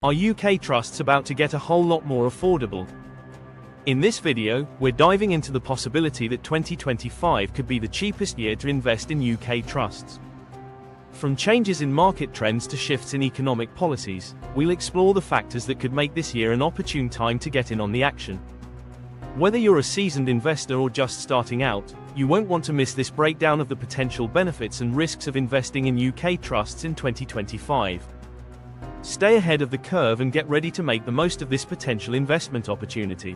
Are UK trusts about to get a whole lot more affordable? In this video, we're diving into the possibility that 2025 could be the cheapest year to invest in UK trusts. From changes in market trends to shifts in economic policies, we'll explore the factors that could make this year an opportune time to get in on the action. Whether you're a seasoned investor or just starting out, you won't want to miss this breakdown of the potential benefits and risks of investing in UK trusts in 2025. Stay ahead of the curve and get ready to make the most of this potential investment opportunity.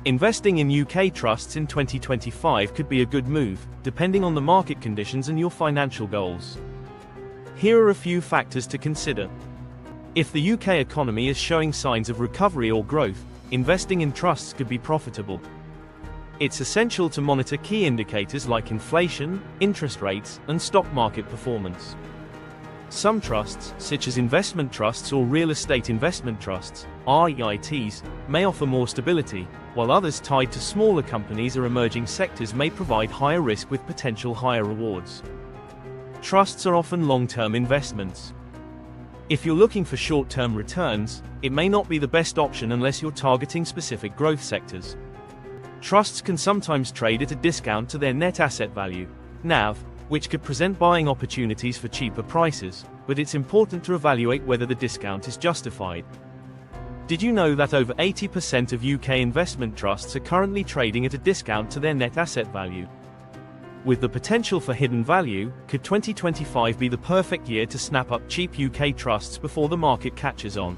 Investing in UK trusts in 2025 could be a good move, depending on the market conditions and your financial goals. Here are a few factors to consider. If the UK economy is showing signs of recovery or growth, investing in trusts could be profitable. It's essential to monitor key indicators like inflation, interest rates, and stock market performance. Some trusts, such as investment trusts or real estate investment trusts, REITs, may offer more stability, while others tied to smaller companies or emerging sectors may provide higher risk with potential higher rewards. Trusts are often long-term investments. If you're looking for short-term returns, it may not be the best option unless you're targeting specific growth sectors. Trusts can sometimes trade at a discount to their net asset value, NAV, which could present buying opportunities for cheaper prices, but it's important to evaluate whether the discount is justified. Did you know that over 80% of UK investment trusts are currently trading at a discount to their net asset value? With the potential for hidden value, could 2025 be the perfect year to snap up cheap UK trusts before the market catches on?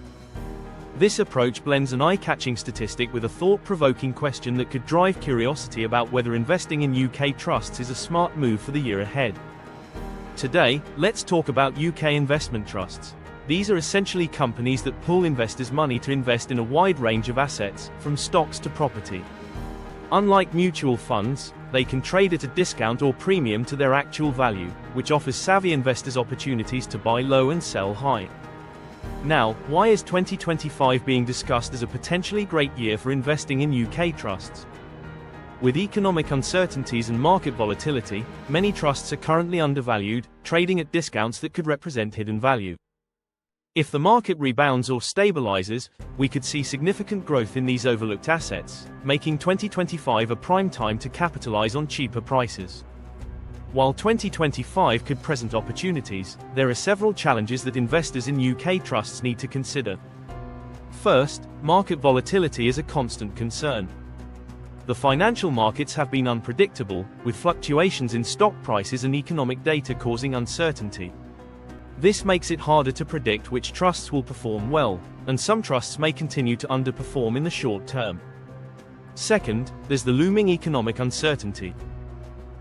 This approach blends an eye-catching statistic with a thought-provoking question that could drive curiosity about whether investing in UK trusts is a smart move for the year ahead. Today, let's talk about UK investment trusts. These are essentially companies that pool investors' money to invest in a wide range of assets, from stocks to property. Unlike mutual funds, they can trade at a discount or premium to their actual value, which offers savvy investors opportunities to buy low and sell high. Now, why is 2025 being discussed as a potentially great year for investing in UK trusts? With economic uncertainties and market volatility, many trusts are currently undervalued, trading at discounts that could represent hidden value. If the market rebounds or stabilizes, we could see significant growth in these overlooked assets, making 2025 a prime time to capitalize on cheaper prices. While 2025 could present opportunities, there are several challenges that investors in UK trusts need to consider. First, market volatility is a constant concern. The financial markets have been unpredictable, with fluctuations in stock prices and economic data causing uncertainty. This makes it harder to predict which trusts will perform well, and some trusts may continue to underperform in the short term. Second, there's the looming economic uncertainty.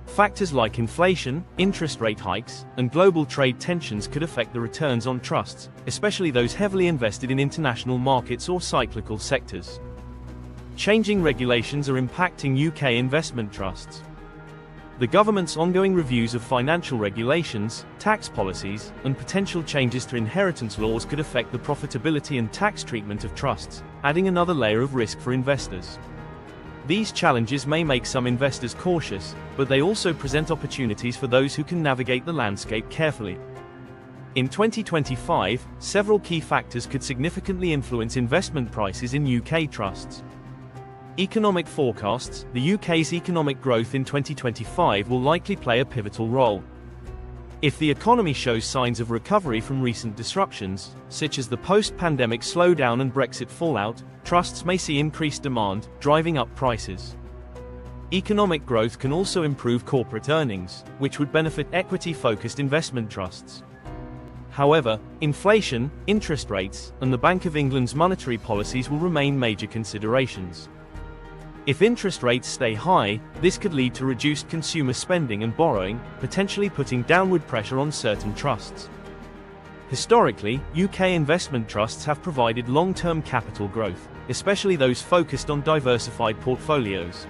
Factors like inflation, interest rate hikes, and global trade tensions could affect the returns on trusts, especially those heavily invested in international markets or cyclical sectors. Changing regulations are impacting UK investment trusts. The government's ongoing reviews of financial regulations, tax policies, and potential changes to inheritance laws could affect the profitability and tax treatment of trusts, adding another layer of risk for investors. These challenges may make some investors cautious, but they also present opportunities for those who can navigate the landscape carefully. In 2025, several key factors could significantly influence investment prices in UK trusts. Economic forecasts: the UK's economic growth in 2025 will likely play a pivotal role. If the economy shows signs of recovery from recent disruptions, such as the post-pandemic slowdown and Brexit fallout, trusts may see increased demand, driving up prices. Economic growth can also improve corporate earnings, which would benefit equity-focused investment trusts. However, inflation, interest rates, and the Bank of England's monetary policies will remain major considerations. If interest rates stay high, this could lead to reduced consumer spending and borrowing, potentially putting downward pressure on certain trusts. Historically, UK investment trusts have provided long-term capital growth, especially those focused on diversified portfolios.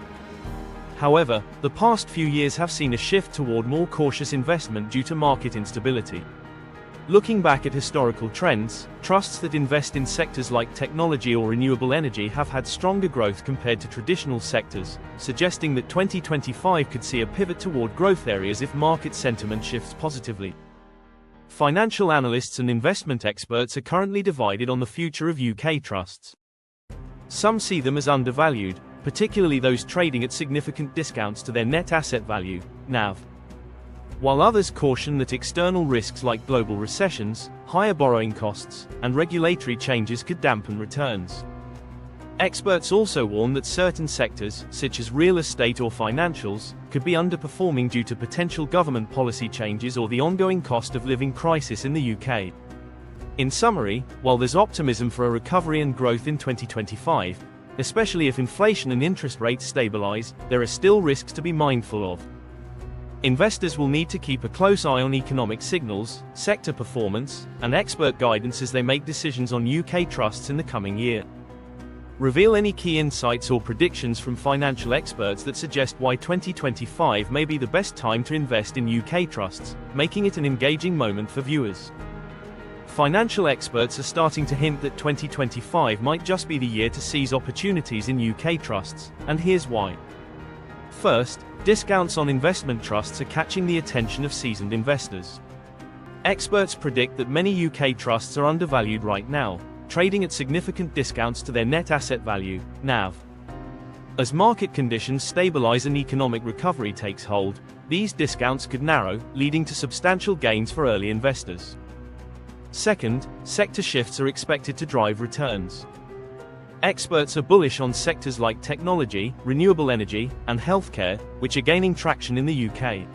However, the past few years have seen a shift toward more cautious investment due to market instability. Looking back at historical trends, trusts that invest in sectors like technology or renewable energy have had stronger growth compared to traditional sectors, suggesting that 2025 could see a pivot toward growth areas if market sentiment shifts positively. Financial analysts and investment experts are currently divided on the future of UK trusts. Some see them as undervalued, particularly those trading at significant discounts to their net asset value, NAV. While others caution that external risks like global recessions, higher borrowing costs, and regulatory changes could dampen returns. Experts also warn that certain sectors, such as real estate or financials, could be underperforming due to potential government policy changes or the ongoing cost of living crisis in the UK. In summary, while there's optimism for a recovery and growth in 2025, especially if inflation and interest rates stabilise, there are still risks to be mindful of. Investors will need to keep a close eye on economic signals, sector performance, and expert guidance as they make decisions on UK trusts in the coming year. Reveal any key insights or predictions from financial experts that suggest why 2025 may be the best time to invest in UK trusts, making it an engaging moment for viewers. Financial experts are starting to hint that 2025 might just be the year to seize opportunities in UK trusts, and here's why. First, discounts on investment trusts are catching the attention of seasoned investors. Experts predict that many UK trusts are undervalued right now, trading at significant discounts to their net asset value, NAV. As market conditions stabilize and economic recovery takes hold, these discounts could narrow, leading to substantial gains for early investors. Second, sector shifts are expected to drive returns. Experts are bullish on sectors like technology, renewable energy, and healthcare, which are gaining traction in the UK.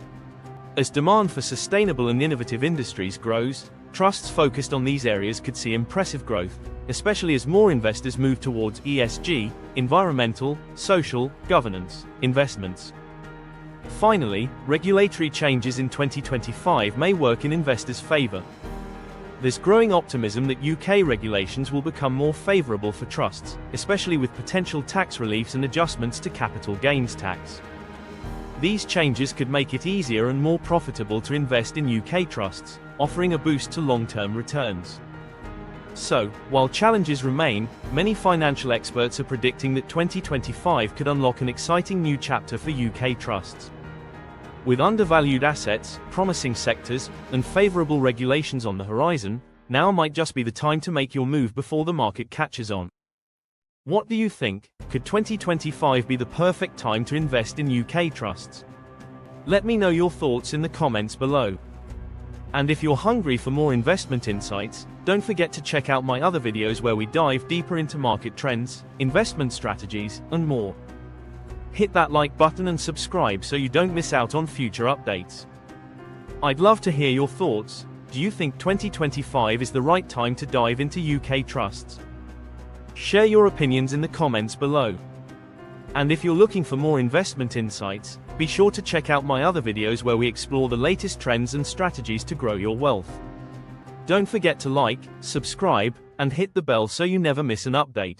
As demand for sustainable and innovative industries grows, trusts focused on these areas could see impressive growth, especially as more investors move towards ESG, environmental, social, governance, investments. Finally, regulatory changes in 2025 may work in investors' favour. There's growing optimism that UK regulations will become more favourable for trusts, especially with potential tax reliefs and adjustments to capital gains tax. These changes could make it easier and more profitable to invest in UK trusts, offering a boost to long-term returns. So, while challenges remain, many financial experts are predicting that 2025 could unlock an exciting new chapter for UK trusts. With undervalued assets, promising sectors, and favourable regulations on the horizon, now might just be the time to make your move before the market catches on. What do you think? Could 2025 be the perfect time to invest in UK trusts? Let me know your thoughts in the comments below. And if you're hungry for more investment insights, don't forget to check out my other videos where we dive deeper into market trends, investment strategies, and more. Hit that like button and subscribe so you don't miss out on future updates. I'd love to hear your thoughts. Do you think 2025 is the right time to dive into UK trusts? Share your opinions in the comments below. And if you're looking for more investment insights, be sure to check out my other videos where we explore the latest trends and strategies to grow your wealth. Don't forget to like, subscribe, and hit the bell so you never miss an update.